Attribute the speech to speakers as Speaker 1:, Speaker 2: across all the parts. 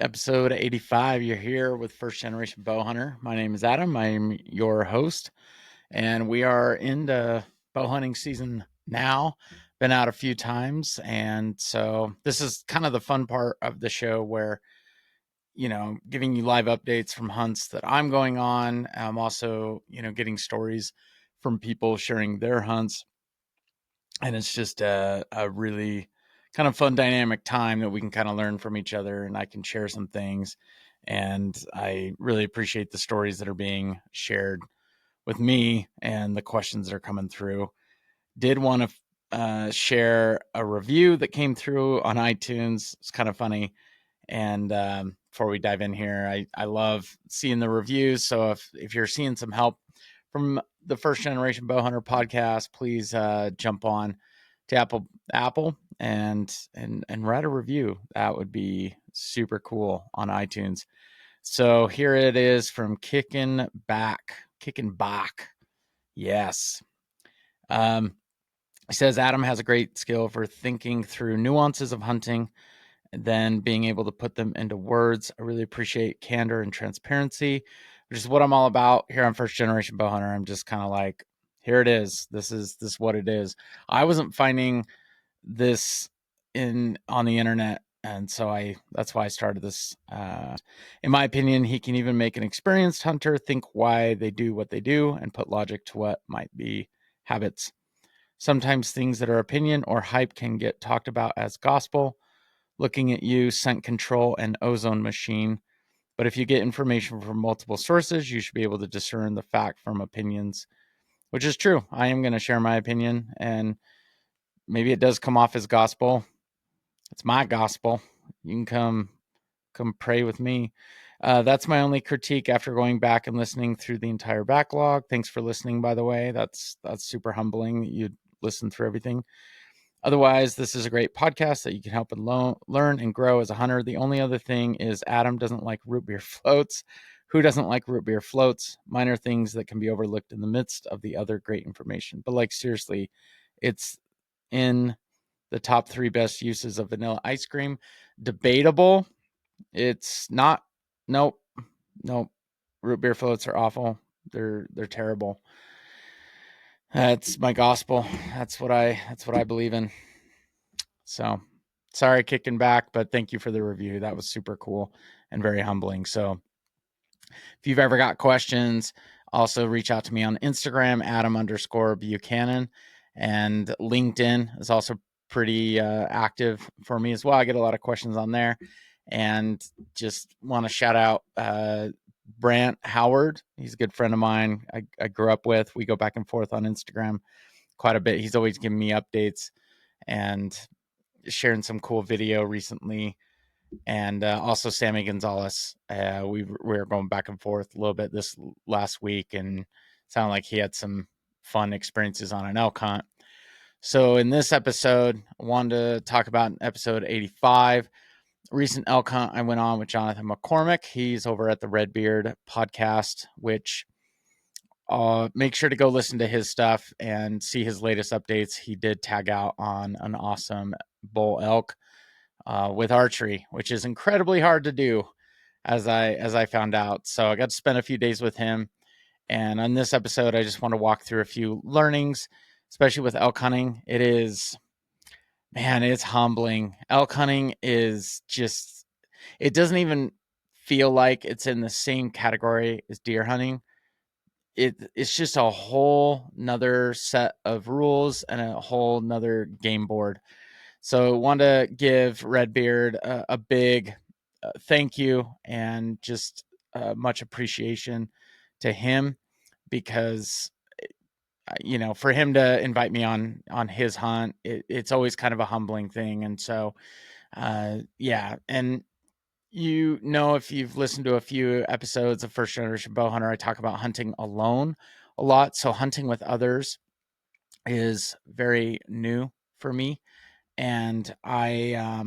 Speaker 1: Episode 85. You're here with First Generation Bowhunter. My name is Adam. I'm your host, and we are into bow hunting season now. Been out a few times, and so this is kind of the fun part of the show where, giving you live updates from hunts that I'm going on. I'm also, getting stories from people sharing their hunts, and it's just a really kind of fun dynamic time that we can kind of learn from each other, and I can share some things, and I really appreciate the stories that are being shared with me and the questions that are coming through. Did want to share a review that came through on iTunes. It's kind of funny. And before we dive in here, I love seeing the reviews. So if you're seeing some help from the First Generation Bowhunter podcast, please jump on to Apple and write a review. That would be super cool on iTunes. So here it is from Kicking Back. Yes. He says Adam has a great skill for thinking through nuances of hunting and then being able to put them into words. I really appreciate candor and transparency, which is what I'm all about here on First Generation Bowhunter. I'm just kind of like, here it is. This is what it is. I wasn't finding this on the internet, and so that's why I started this. In my opinion, he can even make an experienced hunter think why they do what they do and put logic to what might be habits. Sometimes things that are opinion or hype can get talked about as gospel. Looking at you, scent control, and ozone machine. But if you get information from multiple sources, you should be able to discern the fact from opinions, which is true. I am going to share my opinion, and maybe it does come off as gospel. It's my gospel. You can come pray with me. That's my only critique after going back and listening through the entire backlog. Thanks for listening, by the way. That's super humbling that you'd listen through everything. Otherwise, this is a great podcast that you can help and learn and grow as a hunter. The only other thing is Adam doesn't like root beer floats. Who doesn't like root beer floats? Minor things that can be overlooked in the midst of the other great information. But like, seriously, it's in the top 3 best uses of vanilla ice cream. Debatable. It's not. Nope. Root beer floats are awful. They're terrible. That's my gospel. That's what I believe in. So sorry, kicking back, but thank you for the review. That was super cool and very humbling. So if you've ever got questions, also reach out to me on Instagram, Adam_Buchanan, and LinkedIn is also pretty active for me as well. I get a lot of questions on there, and just want to shout out Brant Howard. He's a good friend of mine. I grew up with. We go back and forth on Instagram quite a bit. He's always giving me updates and sharing some cool video recently. And also Sammy Gonzalez. We were going back and forth a little bit this last week, and sounded like he had some fun experiences on an elk hunt. So in this episode, I wanted to talk about episode 85, recent elk hunt I went on with Jonathan McCormick. He's over at the Redbeard podcast, which make sure to go listen to his stuff and see his latest updates. He did tag out on an awesome bull elk with archery, which is incredibly hard to do, as I found out. So I got to spend a few days with him. And on this episode, I just want to walk through a few learnings, especially with elk hunting. It's humbling. Elk hunting is just, it doesn't even feel like it's in the same category as deer hunting. It's just a whole nother set of rules and a whole nother game board. So I want to give Redbeard a big thank you and just much appreciation to him, because for him to invite me on his hunt, it's always kind of a humbling thing. And so yeah, and if you've listened to a few episodes of First Generation Bowhunter, I talk about hunting alone a lot. So hunting with others is very new for me. And I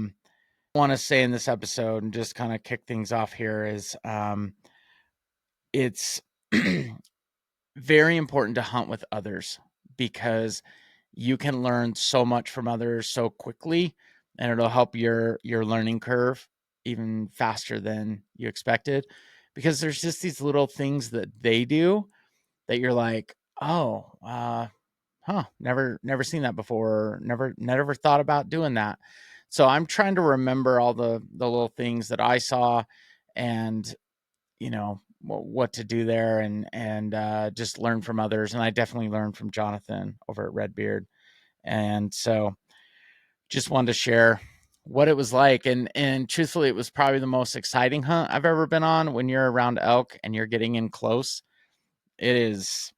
Speaker 1: want to say in this episode, and just kind of kick things off here, is it's very important to hunt with others, because you can learn so much from others so quickly, and it'll help your learning curve even faster than you expected, because there's just these little things that they do that you're like, oh, never seen that before. Never thought about doing that. So I'm trying to remember all the little things that I saw, and what to do there, and just learn from others. And I definitely learned from Jonathan over at Redbeard. And so just wanted to share what it was like. And truthfully, it was probably the most exciting hunt I've ever been on. When you're around elk and you're getting in close, it is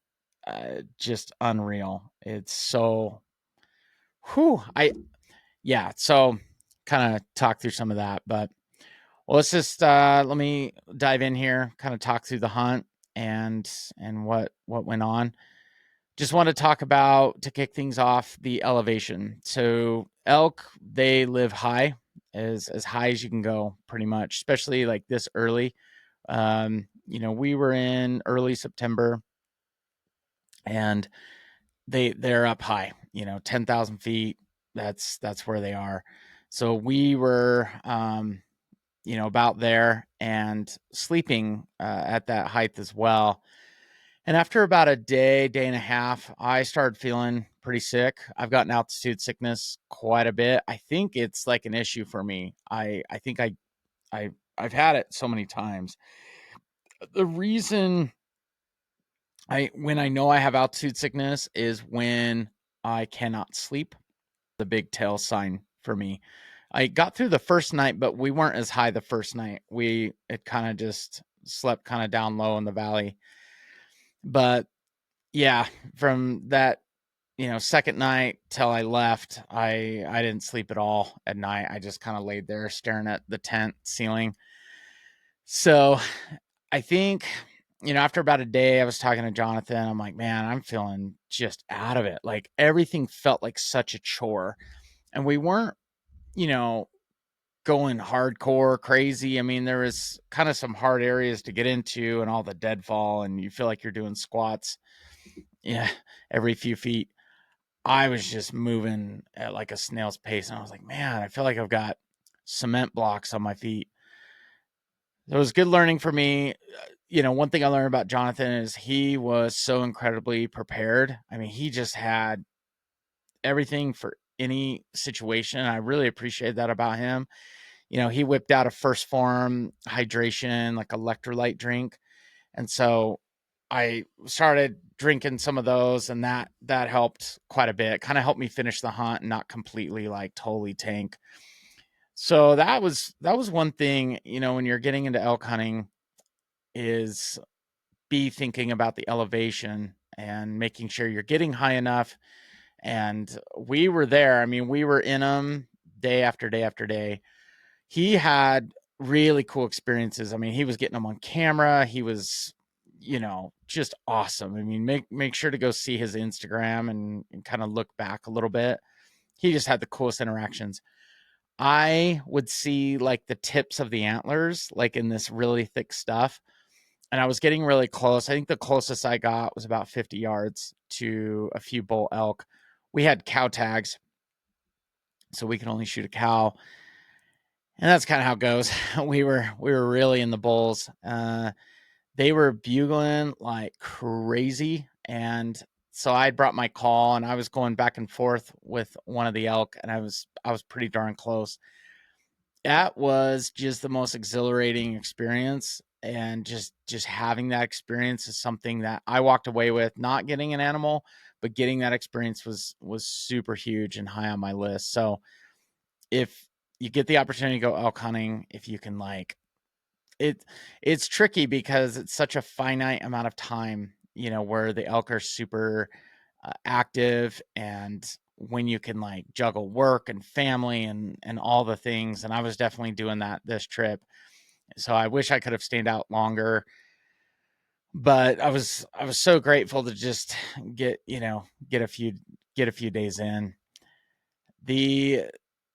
Speaker 1: just unreal. It's so whew. Yeah, so kind of talk through some of that. But well, let's just let me dive in here, kind of talk through the hunt and what went on. Just want to talk about, to kick things off, the elevation. So elk, they live high, as high as you can go, pretty much, especially like this early. We were in early September, and they're up high, 10,000 feet. That's where they are. So we were about there, and sleeping at that height as well. And after about a day and a half, I started feeling pretty sick. I've gotten altitude sickness quite a bit. I think it's like an issue for me. I think I've had it so many times. The reason when I know I have altitude sickness is when I cannot sleep. The big tail sign for me. I got through the first night, but we weren't as high the first night. It kind of just slept kind of down low in the valley. But yeah, from that, second night till I left, I didn't sleep at all at night. I just kind of laid there staring at the tent ceiling. So I think, after about a day, I was talking to Jonathan. I'm like, man, I'm feeling just out of it. Like everything felt like such a chore. And we weren't, you know, going hardcore crazy. I mean, there was kind of some hard areas to get into and all the deadfall, and you feel like you're doing squats, yeah, every few feet. I was just moving at like a snail's pace, and I was like, man, I feel like I've got cement blocks on my feet. It was good learning for me. One thing I learned about Jonathan is he was so incredibly prepared. I mean, he just had everything for any situation. I really appreciate that about him. He whipped out a first form hydration, like electrolyte drink. And so I started drinking some of those, and that helped quite a bit. Kind of helped me finish the hunt and not completely like totally tank. So that was one thing, when you're getting into elk hunting, is be thinking about the elevation and making sure you're getting high enough. And we were there. I mean, we were in them day after day after day. He had really cool experiences. I mean, he was getting them on camera. He was, just awesome. I mean, make sure to go see his Instagram and kind of look back a little bit. He just had the coolest interactions. I would see like the tips of the antlers, like in this really thick stuff. And I was getting really close. I think the closest I got was about 50 yards to a few bull elk. We had cow tags, so we could only shoot a cow. And that's kind of how it goes. We were really in the bulls. They were bugling like crazy, and so I brought my call, and I was going back and forth with one of the elk, and I was pretty darn close. That was just the most exhilarating experience, and just having that experience is something that I walked away with. Not getting an animal, but getting that experience was super huge and high on my list. So if you get the opportunity to go elk hunting, if you can, like, it's tricky because it's such a finite amount of time, where the elk are super active, and when you can like juggle work and family and all the things. And I was definitely doing that this trip. So I wish I could have stayed out longer, but I was so grateful to just get, get a few days in. The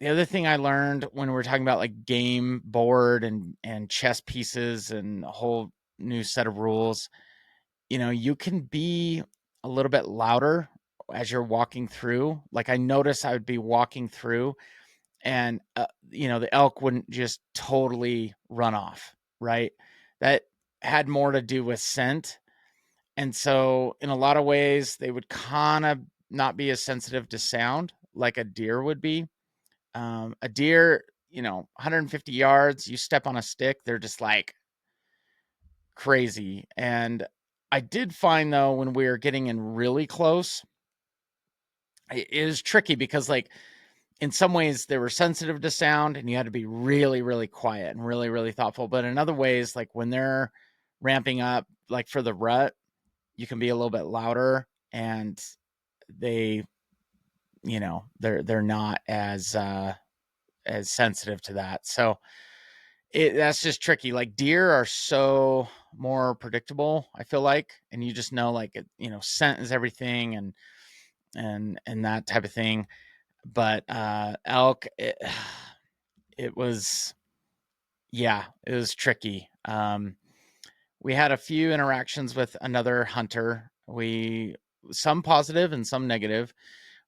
Speaker 1: other thing I learned when we were talking about like game board and chess pieces and a whole new set of rules, you can be a little bit louder as you're walking through. Like I noticed I would be walking through, and the elk wouldn't just totally run off, right? That had more to do with scent. And so in a lot of ways they would kind of not be as sensitive to sound like a deer would be. A deer, 150 yards, you step on a stick, they're just like crazy. And I did find though, when we were getting in really close, it is tricky because like in some ways they were sensitive to sound and you had to be really, really quiet and really, really thoughtful. But in other ways, like when they're ramping up, like for the rut, you can be a little bit louder, and they, they're not as sensitive to that. So that's just tricky. Like deer are so more predictable, I feel like, and you just know, like, scent is everything, and that type of thing. But elk, it was, yeah, it was tricky. We had a few interactions with another hunter. Some positive and some negative.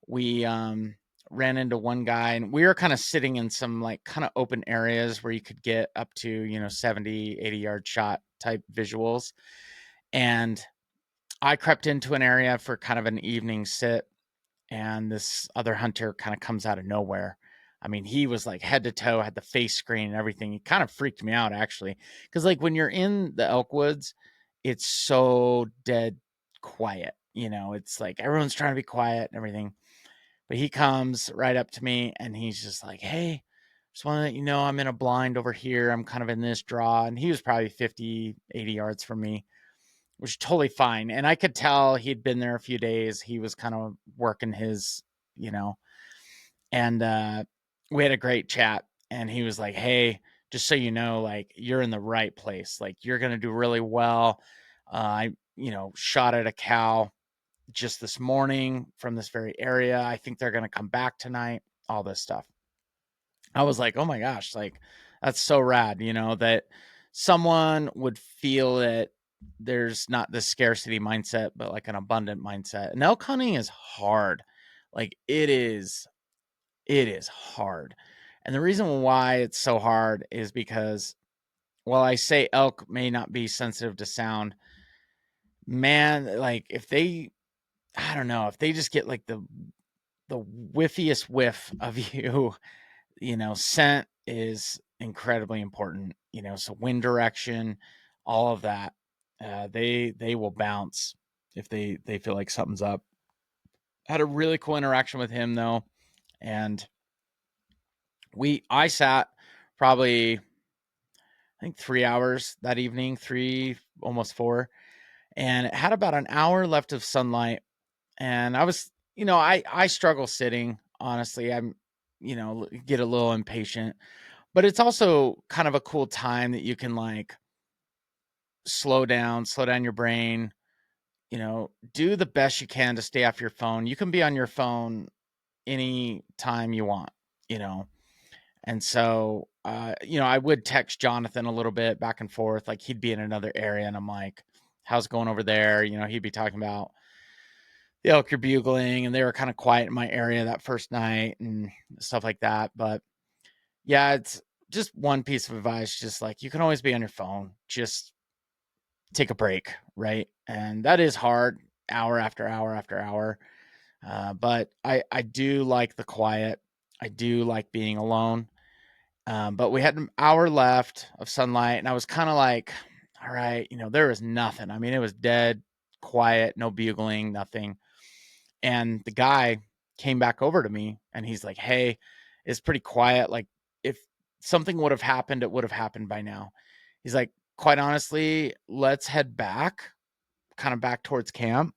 Speaker 1: We ran into one guy, and we were kind of sitting in some like kind of open areas where you could get up to 70, 80 yard shot type visuals. And I crept into an area for kind of an evening sit, and this other hunter kind of comes out of nowhere. I mean, he was like head to toe, had the face screen and everything. He kind of freaked me out, actually, because like when you're in the elk woods, it's so dead quiet. It's like everyone's trying to be quiet and everything. But he comes right up to me and he's just like, "Hey, just want to let you know I'm in a blind over here. I'm kind of in this draw." And he was probably 50, 80 yards from me, which is totally fine. And I could tell he'd been there a few days. He was kind of working his, you know, and we had a great chat. And he was like, "Hey, just so you know, like, you're in the right place. Like, you're going to do really well. I shot at a cow just this morning from this very area. I think they're going to come back tonight," all this stuff. I was like, "Oh my gosh, like, that's so rad, that someone would feel that there's not this scarcity mindset, but like an abundant mindset." And elk hunting is hard. Like it is hard. And the reason why it's so hard is because while I say elk may not be sensitive to sound, man, like if they, I don't know, if they just get like the whiffiest whiff of you, scent is incredibly important, so wind direction, all of that. They will bounce if they feel like something's up. Had a really cool interaction with him though, and I sat probably, I think, 3 hours that evening, three, almost four, and it had about an hour left of sunlight. And I was, I struggle sitting, honestly. I'm, get a little impatient, but it's also kind of a cool time that you can like slow down your brain, do the best you can to stay off your phone. You can be on your phone any time you want, you know. And so I would text Jonathan a little bit back and forth, like he'd be in another area and I'm like, "How's it going over there?" He'd be talking about the elk you're bugling, and they were kind of quiet in my area that first night and stuff like that. But yeah, it's just one piece of advice, just like, you can always be on your phone, just take a break, right? And that is hard, hour after hour after hour. But I do like the quiet. I do like being alone. But we had an hour left of sunlight, and I was kind of like, all right, there was nothing. I mean, it was dead quiet, no bugling, nothing. And the guy came back over to me and he's like, "Hey, it's pretty quiet. Like, if something would have happened, it would have happened by now." He's like, "Quite honestly, let's head back, kind of back towards camp.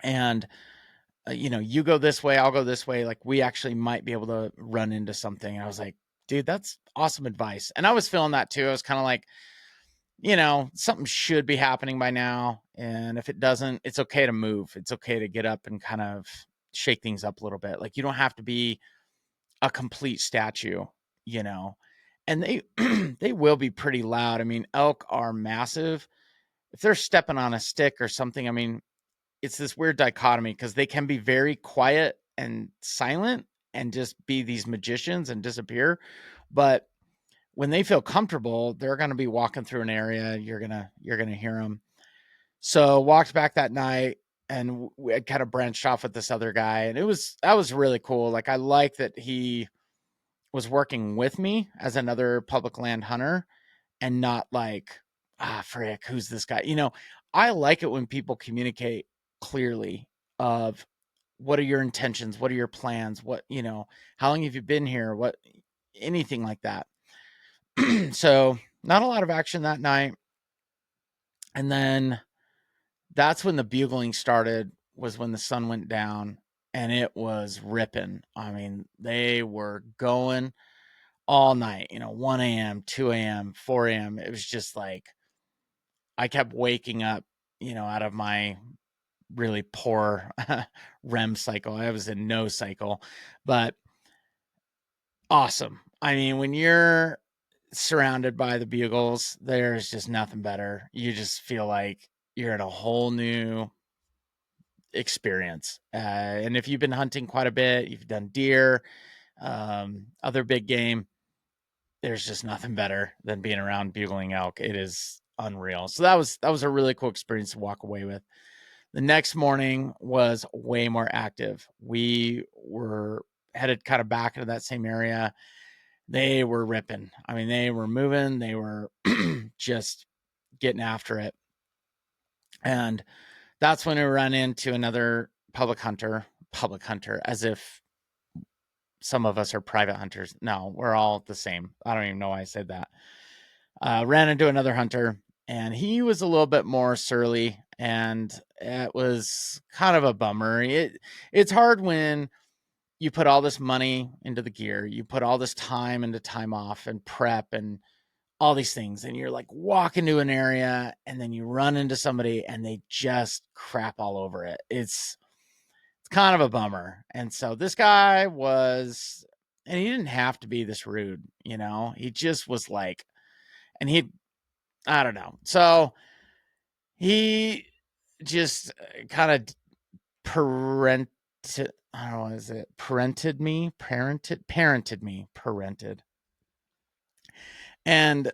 Speaker 1: And, you go this way, I'll go this way. Like, we actually might be able to run into something." And I was like, "Dude, that's awesome advice." And I was feeling that too. I was kind of like, something should be happening by now. And if it doesn't, it's okay to move. It's okay to get up and kind of shake things up a little bit. Like, you don't have to be a complete statue, you know. And they they will be pretty loud. I mean, elk are massive. If they're stepping on a stick or something, I mean, it's this weird dichotomy because they can be very quiet and silent, and just be these magicians and disappear. But when they feel comfortable, they're going to be walking through an area. You're going to hear them. So walked back that night, and we had kind of branched off with this other guy, and that was really cool. Like, I like that he was working with me as another public land hunter, and not like, frick, who's this guy? I like it when people communicate clearly of what are your intentions, what are your plans, how long have you been here, anything like that. So not a lot of action that night. And then that's when the bugling started, was when the sun went down, and it was ripping. I mean, they were going all night, 1 a.m., 2 a.m., 4 a.m. It was just like, I kept waking up, out of my really poor REM cycle. I was in no cycle, but awesome. I mean, when you're surrounded by the bugles, there's just nothing better. You just feel like you're in a whole new experience. And if you've been hunting quite a bit, you've done deer, other big game, there's just nothing better than being around bugling elk. It is unreal. So that was a really cool experience to walk away with. The next morning was way more active. We were headed kind of back into that same area. They were ripping. I mean, they were moving. They were just getting after it. And that's when we ran into another public hunter, as if some of us are private hunters. No, we're all the same. I don't even know why I said that. Ran into another hunter, and he was a little bit more surly, and it was kind of a bummer. It's hard when you put all this money into the gear, you put all this time into time off and prep and all these things, and you're like walk into an area, and then you run into somebody and they just crap all over it. It's kind of a bummer. And so this guy was, and he didn't have to be this rude, he just was like, and I don't know. So he just kind of parented, I don't know, is it parented me. And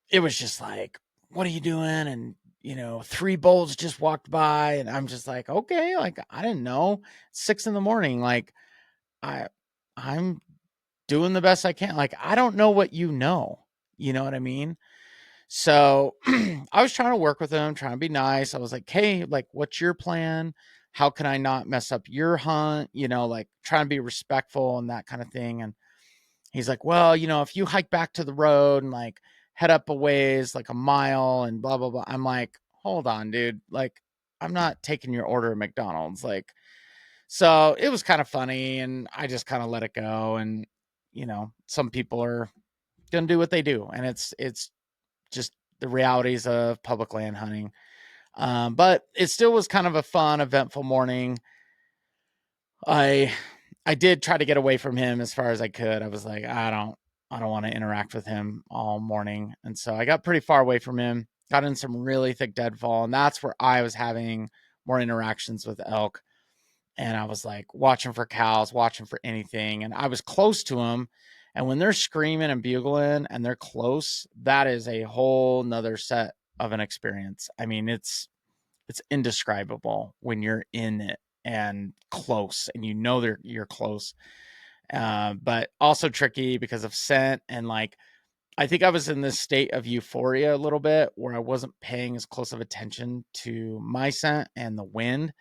Speaker 1: it was just like, what are you doing? And, 3 bulls just walked by, and I'm just like, okay, like, I didn't know. 6 in the morning. Like, I'm doing the best I can. Like, I don't know what you know. You know what I mean? So I was trying to work with him, trying to be nice. I was like, hey, like, what's your plan? How can I not mess up your hunt? Like, trying to be respectful and that kind of thing. And he's like, well, if you hike back to the road and like head up a ways, like a mile and blah, blah, blah. I'm like, hold on, dude. Like, I'm not taking your order at McDonald's. Like, so it was kind of funny, and I just kind of let it go. And, some people are going to do what they do. And it's just the realities of public land hunting. But it still was kind of a fun, eventful morning. I I did try to get away from him as far as I could. I was like, I don't want to interact with him all morning. And so I got pretty far away from him, got in some really thick deadfall, and that's where I was having more interactions with elk. And I was like watching for cows, watching for anything, and I was close to them. And when they're screaming and bugling and they're close, that is a whole nother set of an experience. I mean, it's indescribable when you're in it and close, and you're close. But also tricky because of scent, and like, I think I was in this state of euphoria a little bit where I wasn't paying as close of attention to my scent and the wind.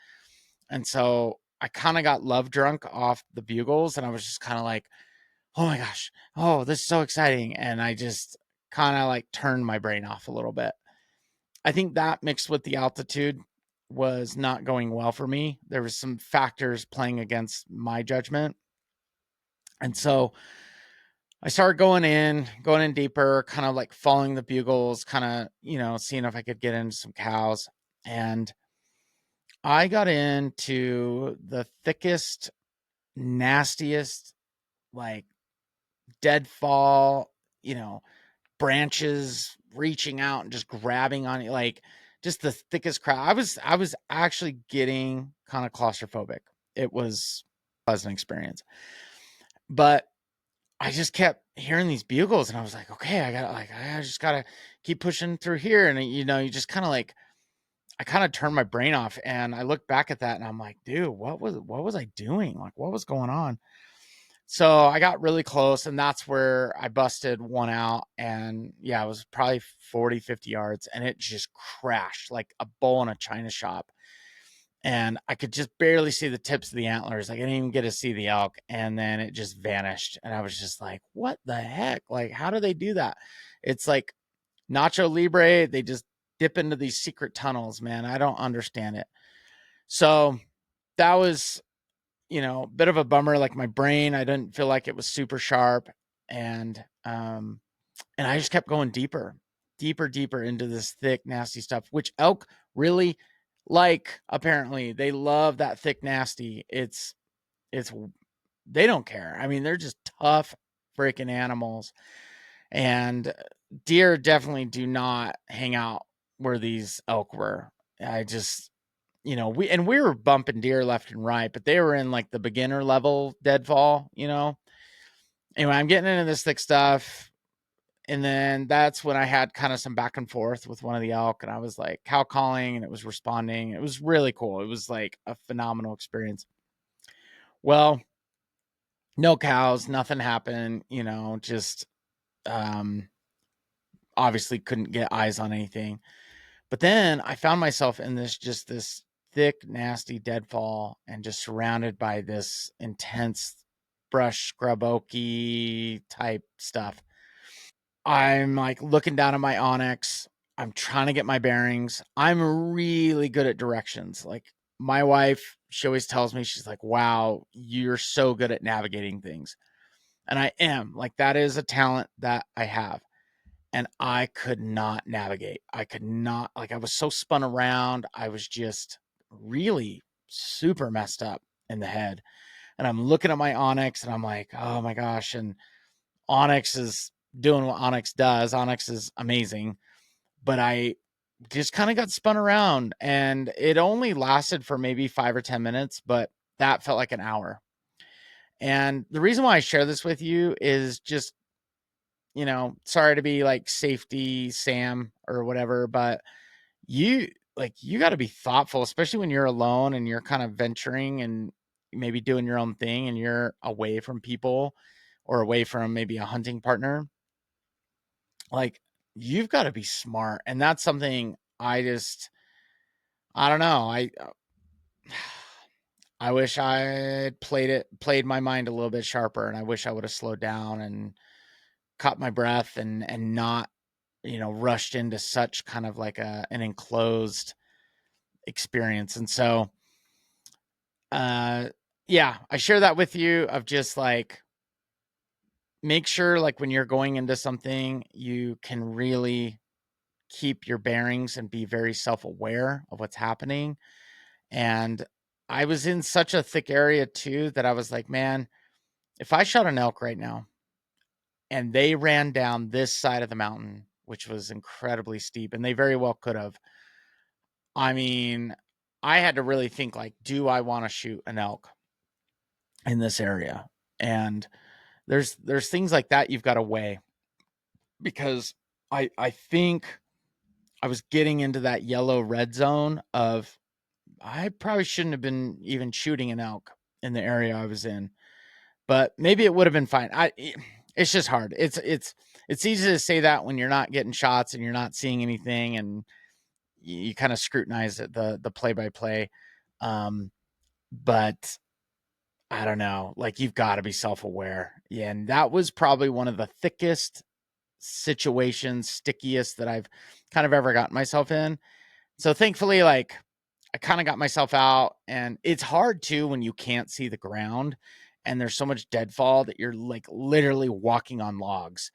Speaker 1: And so I kind of got love drunk off the bugles, and I was just kind of like, oh my gosh, oh, this is so exciting. And I just kind of like turned my brain off a little bit. I think that mixed with the altitude was not going well for me. There was some factors playing against my judgment. And so I started going in deeper, kind of like following the bugles, kind of, seeing if I could get into some cows. And I got into the thickest, nastiest, like deadfall, branches reaching out and just grabbing on it, like just the thickest crowd. I was actually getting kind of claustrophobic. It was a pleasant experience. But I just kept hearing these bugles, and I was like, okay, I just gotta keep pushing through here. And you just kind of like, I kind of turned my brain off, and I looked back at that, and I'm like, dude, what was I doing? Like, what was going on? So I got really close, and that's where I busted one out. And yeah, it was probably 40, 50 yards, and it just crashed like a bull in a china shop. And I could just barely see the tips of the antlers. I didn't even get to see the elk. And then it just vanished. And I was just like, what the heck? Like, how do they do that? It's like Nacho Libre. They just dip into these secret tunnels, man. I don't understand it. So that was, a bit of a bummer. Like my brain, I didn't feel like it was super sharp. And I just kept going deeper, deeper, deeper into this thick, nasty stuff, which elk really like. Apparently, they love that thick, nasty. It's they don't care. I mean, they're just tough freaking animals. And deer definitely do not hang out where these elk were. I just, we were bumping deer left and right, but they were in like the beginner level deadfall. Anyway, I'm getting into this thick stuff. And then that's when I had kind of some back and forth with one of the elk, and I was like cow calling, and it was responding. It was really cool. It was like a phenomenal experience. Well, no cows, nothing happened, just um obviously couldn't get eyes on anything. But then I found myself in this thick, nasty deadfall, and just surrounded by this intense brush scrub oaky type stuff. I'm like looking down at my Onyx. I'm trying to get my bearings. I'm really good at directions. Like my wife, she always tells me, she's like, wow, you're so good at navigating things. And I am. Like, that is a talent that I have. And I could not navigate. I could not, like, I was so spun around. I was just really super messed up in the head. And I'm looking at my Onyx, and I'm like, oh my gosh. And Onyx is doing what Onyx does. Onyx is amazing, but I just kind of got spun around, and it only lasted for maybe 5 or 10 minutes, but that felt like an hour. And the reason why I share this with you is just, sorry to be like safety Sam or whatever, but you you got to be thoughtful, especially when you're alone and you're kind of venturing and maybe doing your own thing, and you're away from people or away from maybe a hunting partner. Like, you've got to be smart. And that's something I don't know. I wish I had played my mind a little bit sharper, and I wish I would have slowed down and caught my breath, and not, rushed into such kind of like an enclosed experience. And so, uh, yeah, I share that with you, of just like, make sure, like, when you're going into something, you can really keep your bearings and be very self-aware of what's happening. And I was in such a thick area too, that I was like, man, if I shot an elk right now and they ran down this side of the mountain, which was incredibly steep, and they very well could have, I mean, I had to really think, like, do I want to shoot an elk in this area? And there's things like that you've got to weigh, because I think I was getting into that yellow red zone of, I probably shouldn't have been even shooting an elk in the area I was in, but maybe it would have been fine. It's just hard. It's easy to say that when you're not getting shots and you're not seeing anything, and you kind of scrutinize the play by play. But I don't know. Like, you've got to be self aware. Yeah, and that was probably one of the thickest situations, stickiest that I've kind of ever gotten myself in. So thankfully, like, I kind of got myself out. And it's hard too when you can't see the ground and there's so much deadfall that you're like literally walking on logs.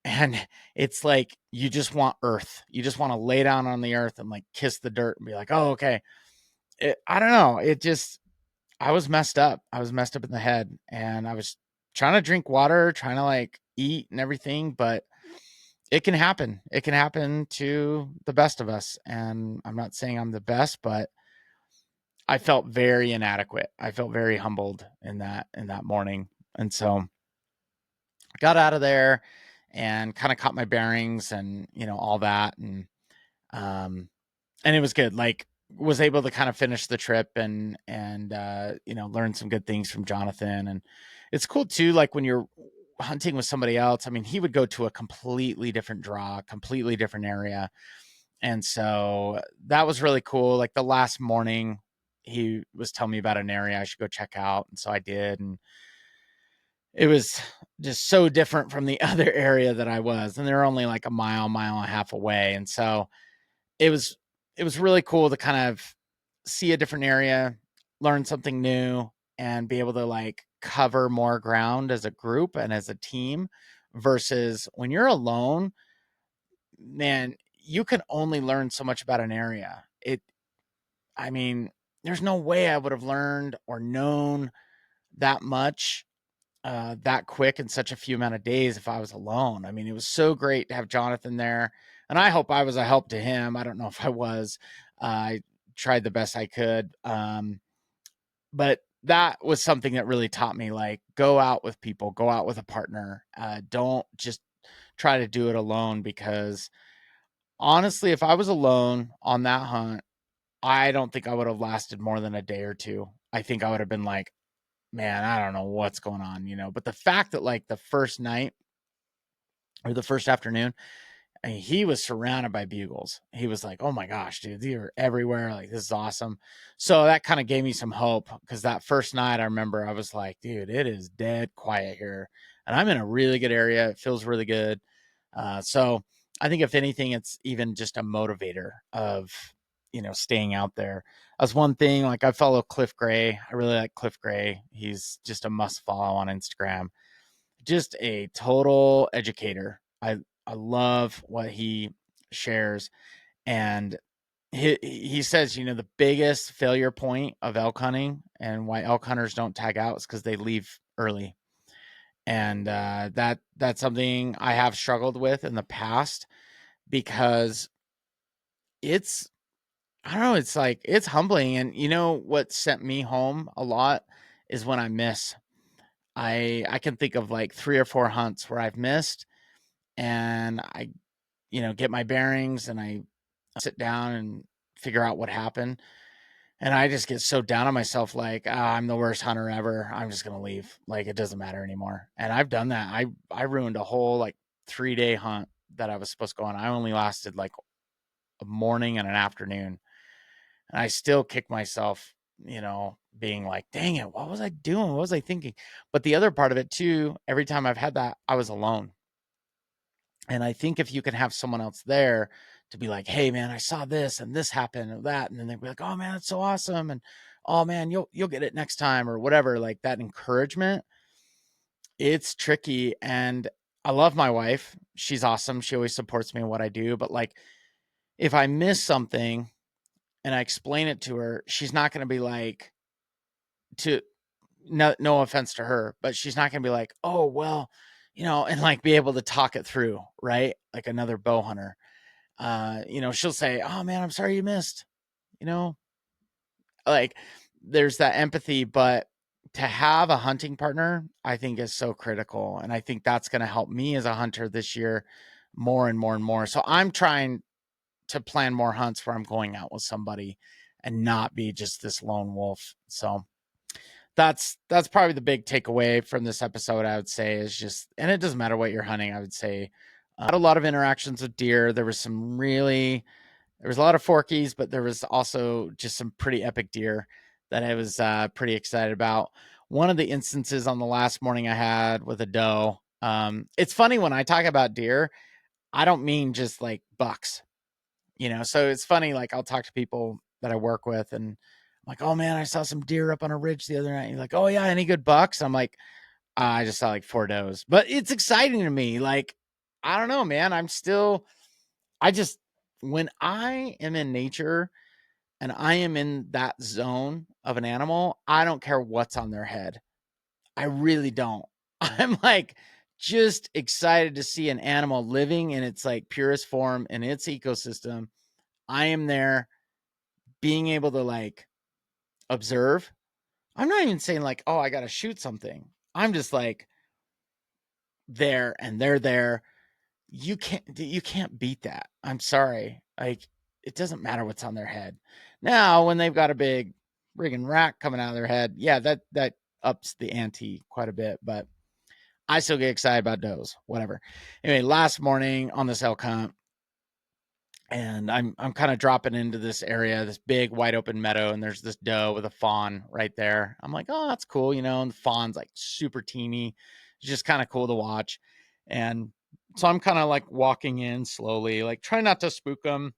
Speaker 1: And it's like, you just want earth. You just want to lay down on the earth and like kiss the dirt and be like, oh, okay. I don't know. I was messed up. I was messed up in the head, and I was trying to drink water, trying to like eat and everything, but it can happen. It can happen to the best of us. And I'm not saying I'm the best, but I felt very inadequate. I felt very humbled in that morning. And so got out of there and kind of caught my bearings and, all that. And it was good. Like, was able to kind of finish the trip and learn some good things from Jonathan. And it's cool too, like when you're hunting with somebody else. I mean, he would go to a completely different draw, completely different area. And so that was really cool. Like the last morning, he was telling me about an area I should go check out. And so I did. And it was just so different from the other area that I was. And they're only like a mile and a half away. And so it was it was really cool to kind of see a different area, learn something new, and be able to like cover more ground as a group and as a team versus when you're alone, man, you can only learn so much about an area. I mean, there's no way I would have learned or known that much that quick in such a few amount of days if I was alone. I mean, it was so great to have Jonathan there, and I hope I was a help to him. I don't know if I was. I tried the best I could, but that was something that really taught me like go out with people, go out with a partner. Don't just try to do it alone because honestly, if I was alone on that hunt, I don't think I would have lasted more than a day or two. I think I would have been like, man, I don't know what's going on. But the fact that like the first night or the first afternoon, I mean, he was surrounded by bugles. He was like, "Oh my gosh, dude, they are everywhere. Like, this is awesome." So that kind of gave me some hope because that first night, I remember I was like, "Dude, it is dead quiet here, and I'm in a really good area. It feels really good." So I think if anything, it's even just a motivator of staying out there. That's one thing. Like I follow Cliff Gray. I really like Cliff Gray. He's just a must follow on Instagram. Just a total educator. I love what he shares, and he says, the biggest failure point of elk hunting and why elk hunters don't tag out is because they leave early, and that's something I have struggled with in the past because it's I don't know, it's like it's humbling, and what sent me home a lot is when I miss. I can think of like 3 or 4 hunts where I've missed and I get my bearings and I sit down and figure out what happened. And I just get so down on myself, like, I'm the worst hunter ever. I'm just gonna leave. Like it doesn't matter anymore. And I've done that. I ruined a whole like 3-day hunt that I was supposed to go on. I only lasted like a morning and an afternoon. And I still kick myself, being like, dang it, what was I doing? What was I thinking? But the other part of it too, every time I've had that, I was alone. And I think if you can have someone else there to be like, "Hey man, I saw this and this happened and that," and then they'll be like, "Oh man, that's so awesome," and "Oh man, you'll get it next time," or whatever, like that encouragement, it's tricky. And I love my wife. She's awesome. She always supports me in what I do. But like if I miss something and I explain it to her, she's not gonna be like to no offense to her, but she's not gonna be like, "Oh, well," and like be able to talk it through, right? Like another bow hunter. She'll say, "Oh man, I'm sorry you missed." You know, like there's that empathy, but to have a hunting partner, I think is so critical. And I think that's going to help me as a hunter this year more and more and more. So I'm trying to plan more hunts where I'm going out with somebody and not be just this lone wolf. So that's probably the big takeaway from this episode, I would say, is just, and it doesn't matter what you're hunting, I would say. I had a lot of interactions with deer. There was a lot of forkies, but there was also just some pretty epic deer that I was pretty excited about. One of the instances on the last morning I had with a doe. It's funny when I talk about deer, I don't mean just like bucks, So it's funny, like I'll talk to people that I work with, and I'm like, "Oh man, I saw some deer up on a ridge the other night." And you're like, "Oh yeah, any good bucks?" I'm like, I just saw like 4 does," but it's exciting to me. Like, I don't know, man. I just when I am in nature and I am in that zone of an animal, I don't care what's on their head. I really don't. I'm like just excited to see an animal living in its like purest form in its ecosystem. I am there being able to like observe. I'm not even saying like, "Oh, I got to shoot something." I'm just like there and they're there. You can't beat that. I'm sorry. Like, it doesn't matter what's on their head. Now, when they've got a big friggin' rack coming out of their head, yeah, that ups the ante quite a bit, but I still get excited about does, whatever. Anyway, last morning on this elk hunt, and I'm kind of dropping into this area, this big wide open meadow, and there's this doe with a fawn right there. I'm like, oh, that's cool, and the fawn's like super teeny. It's just kind of cool to watch. And so I'm kind of like walking in slowly, like try not to spook them.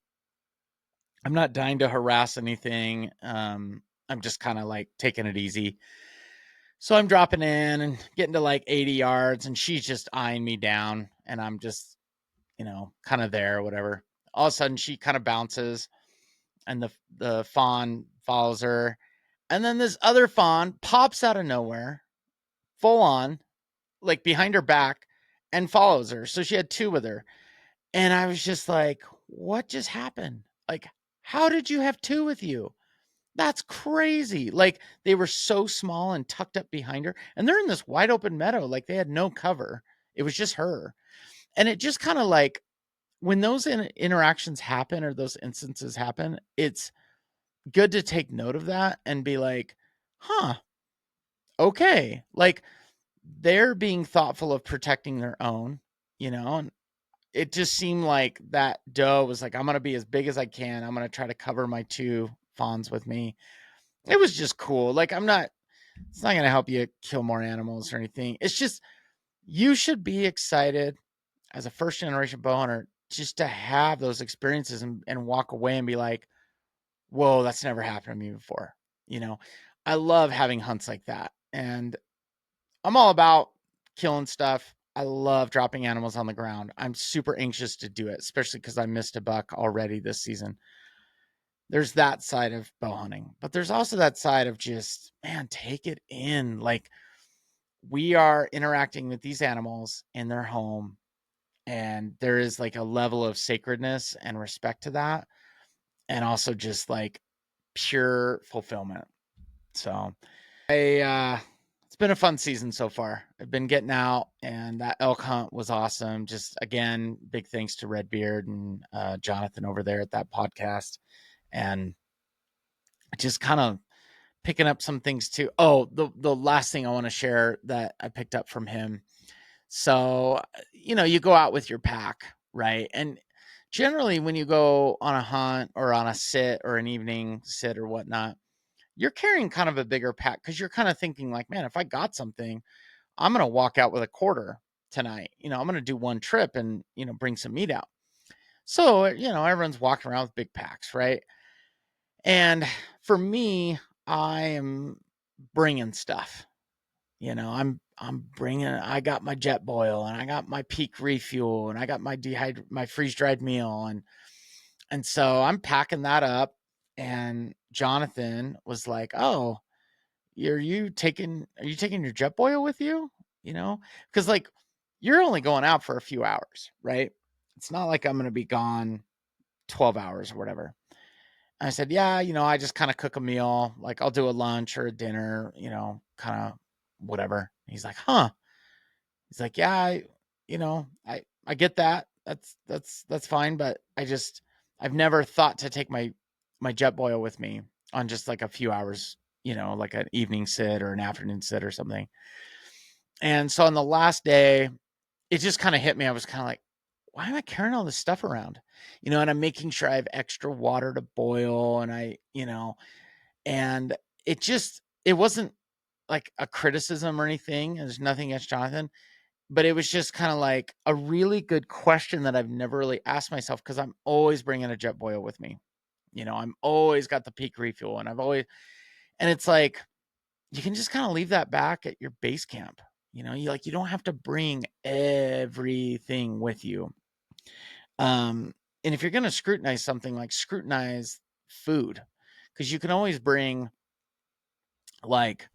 Speaker 1: I'm not dying to harass anything. I'm just kind of like taking it easy. So I'm dropping in and getting to like 80 yards, and she's just eyeing me down, and I'm just, kind of there or whatever. All of a sudden, she kind of bounces, and the fawn follows her, and then this other fawn pops out of nowhere, full on, like behind her back, and follows her. So she had two with her, and I was just like, "What just happened? Like, how did you have two with you? That's crazy!" Like, they were so small and tucked up behind her, and they're in this wide open meadow. Like, they had no cover. It was just her, and it just kind of like when those interactions happen or those instances happen, it's good to take note of that and be like, huh, okay. Like, they're being thoughtful of protecting their own, and it just seemed like that doe was like, I'm going to be as big as I can. I'm going to try to cover my two fawns with me. It was just cool. Like, it's not going to help you kill more animals or anything. It's just, you should be excited as a first generation bow hunter just to have those experiences and walk away and be like, whoa, that's never happened to me before. You know, I love having hunts like that. And I'm all about killing stuff. I love dropping animals on the ground. I'm super anxious to do it, especially because I missed a buck already this season. There's that side of bow hunting, but there's also that side of just, man, take it in. Like, we are interacting with these animals in their home, and there is like a level of sacredness and respect to that. And also just like pure fulfillment. So it's been a fun season so far. I've been getting out, and that elk hunt was awesome. Just again, big thanks to Redbeard and Jonathan over there at that podcast, and just kind of picking up some things too. Oh, the last thing I want to share that I picked up from him. So, you go out with your pack, right? And generally, when you go on a hunt or on a sit or an evening sit or whatnot, you're carrying kind of a bigger pack because you're kind of thinking like, man, if I got something, I'm going to walk out with a quarter tonight. I'm going to do one trip and, bring some meat out. So, everyone's walking around with big packs, right? And for me, I am bringing stuff. I'm bringing. I got my jet boil, and I got my peak refuel, and I got my freeze dried meal, and so I'm packing that up. And Jonathan was like, "Oh, are you taking your jet boil with you?" Because like, you're only going out for a few hours, right? It's not like I'm going to be gone 12 hours or whatever. And I said, yeah, I just kind of cook a meal. Like, I'll do a lunch or a dinner, kind of whatever. He's like, huh. He's like, yeah, I get that. That's fine. But I've never thought to take my jet boil with me on just like a few hours, like an evening sit or an afternoon sit or something. And so on the last day, it just kind of hit me. I was kind of like, why am I carrying all this stuff around? And I'm making sure I have extra water to boil, and and it wasn't like a criticism or anything. There's nothing against Jonathan, but it was just kind of like a really good question that I've never really asked myself, because I'm always bringing a jet boil with me. I'm always got the peak refuel, and it's like, you can just kind of leave that back at your base camp. You don't have to bring everything with you. And if you're going to scrutinize something, like, scrutinize food, because you can always bring like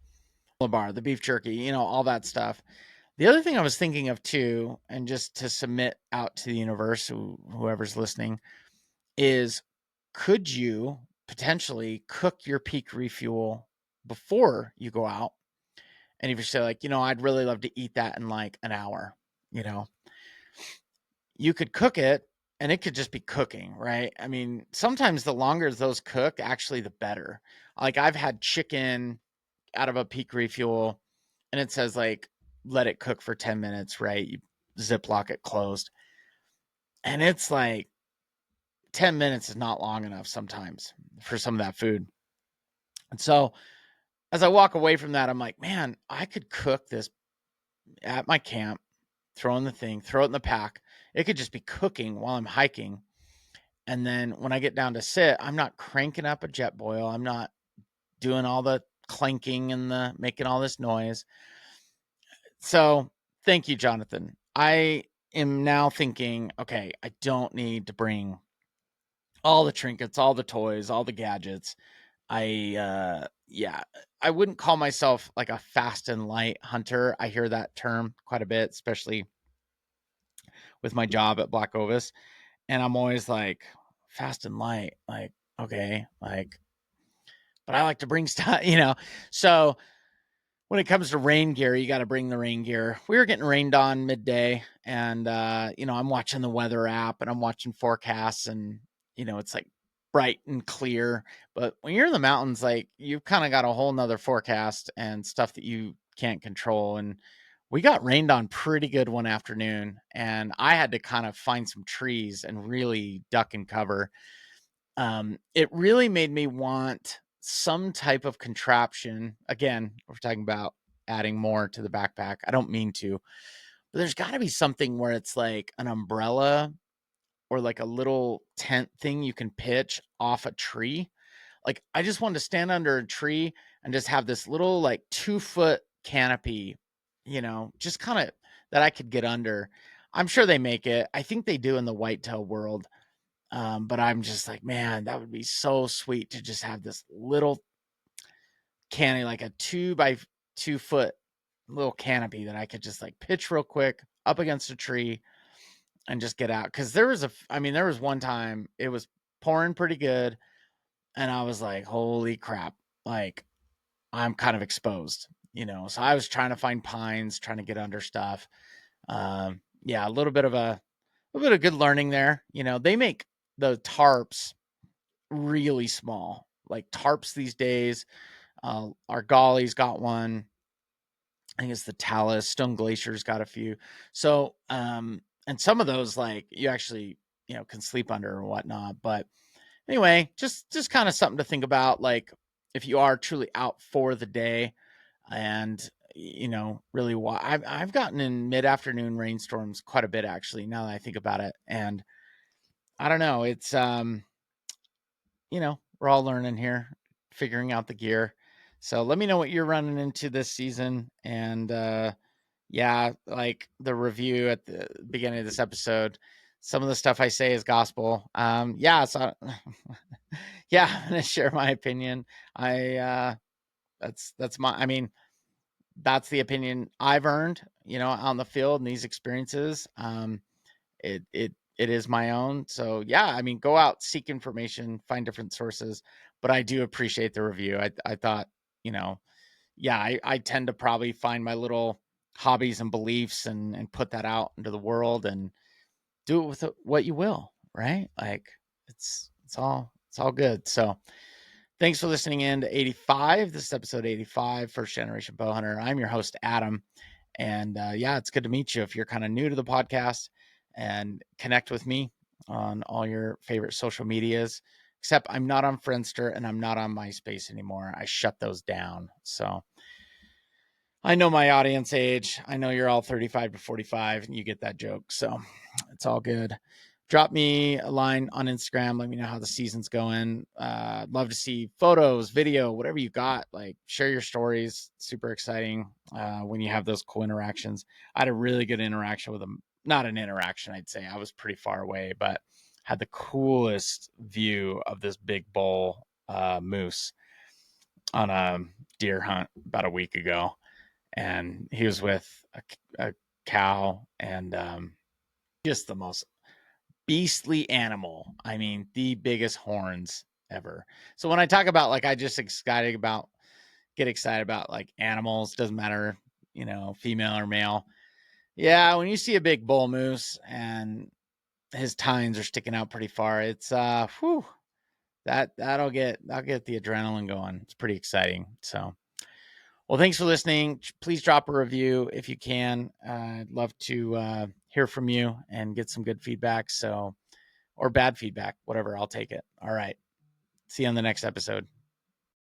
Speaker 1: bar, the beef jerky, all that stuff. The other thing I was thinking of too, and just to submit out to the universe, whoever's listening, is, could you potentially cook your peak refuel before you go out And if you say like, I'd really love to eat that in like an hour, you know, you could cook it and it could just be cooking, right? I mean, sometimes the longer those cook, actually the better. Like I've had chicken out of a peak refuel and it says like, let it cook for 10 minutes, right? You Ziploc it closed. And it's like 10 minutes is not long enough sometimes for some of that food. And so as I walk away from that, I'm like, man, I could cook this at my camp, throw in the thing, throw it in the pack. It could just be cooking while I'm hiking. And then when I get down to sit, I'm not cranking up a jet boil. I'm not doing all the clanking and the making all this noise. So thank you, Jonathan. I am now thinking, okay, I don't need to bring all the trinkets, all the toys, all the gadgets. Yeah, I wouldn't call myself like a fast and light hunter. I hear that term quite a bit, especially with my job at Black Ovis. And I'm always like, fast and light, like, okay, like, but I like to bring stuff. So when it comes to rain gear, you got to bring the rain gear. We were getting rained on midday, and I'm watching the weather app and I'm watching forecasts, and it's like bright and clear. But when you're in the mountains, like you've kind of got a whole nother forecast and stuff that you can't control. And we got rained on pretty good one afternoon, and I had to kind of find some trees and really duck and cover. It really made me want some type of contraption. Again, we're talking about adding more to the backpack. I don't mean to, but there's got to be something where it's like an umbrella or like a little tent thing you can pitch off a tree. Like I just wanted to stand under a tree and just have this little like 2 foot canopy, just kind of that I could get under. I'm sure they make it. I think they do in the whitetail world. But I'm just like, man, that would be so sweet to just have this little canopy, like a 2 by 2 foot little canopy that I could just like pitch real quick up against a tree and just get out. Cause there was one time it was pouring pretty good. And I was like, holy crap. Like I'm kind of exposed, So I was trying to find pines, trying to get under stuff. Yeah, a little bit of good learning there. They make the tarps really small, like tarps these days. Our Golly's got one. I think it's the Talus. Stone Glacier's got a few. So, and some of those, like you actually, can sleep under or whatnot. But anyway, just kind of something to think about. Like if you are truly out for the day, and really, I've gotten in mid afternoon rainstorms quite a bit actually. Now that I think about it, and I don't know, it's we're all learning here, figuring out the gear. So let me know what you're running into this season. And yeah, like the review at the beginning of this episode, some of the stuff I say is gospel. Yeah, so yeah, I'm gonna share my opinion. That's my I mean, that's the opinion I've earned, on the field and these experiences. It is my own. So yeah, I mean, go out, seek information, find different sources. But I do appreciate the review. I thought, yeah, I tend to probably find my little hobbies and beliefs and put that out into the world and do it with what you will, right? Like it's all good. So thanks for listening in to 85. This is episode 85, First Generation Bowhunter. I'm your host, Adam. And yeah, it's good to meet you if you're kind of new to the podcast, and connect with me on all your favorite social medias. Except I'm not on Friendster and I'm not on MySpace anymore. I shut those down. So I know my audience age. I know you're all 35 to 45 and you get that joke. So it's all good. Drop me a line on Instagram. Let me know how the season's going. I'd love to see photos, video, whatever you got. Like share your stories. Super exciting when you have those cool interactions. I had a really good interaction with them. Not an interaction, I'd say. I was pretty far away, but had the coolest view of this big bull moose on a deer hunt about a week ago. And he was with a cow and just the most beastly animal. I mean, the biggest horns ever. So when I talk about like I just excited about get excited about like animals, doesn't matter, female or male. Yeah, when you see a big bull moose and his tines are sticking out pretty far, it's that'll get the adrenaline going. It's pretty exciting. So, well, thanks for listening. Please drop a review if you can. I'd love to hear from you and get some good feedback. So, or bad feedback, whatever, I'll take it. All right. See you on the next episode.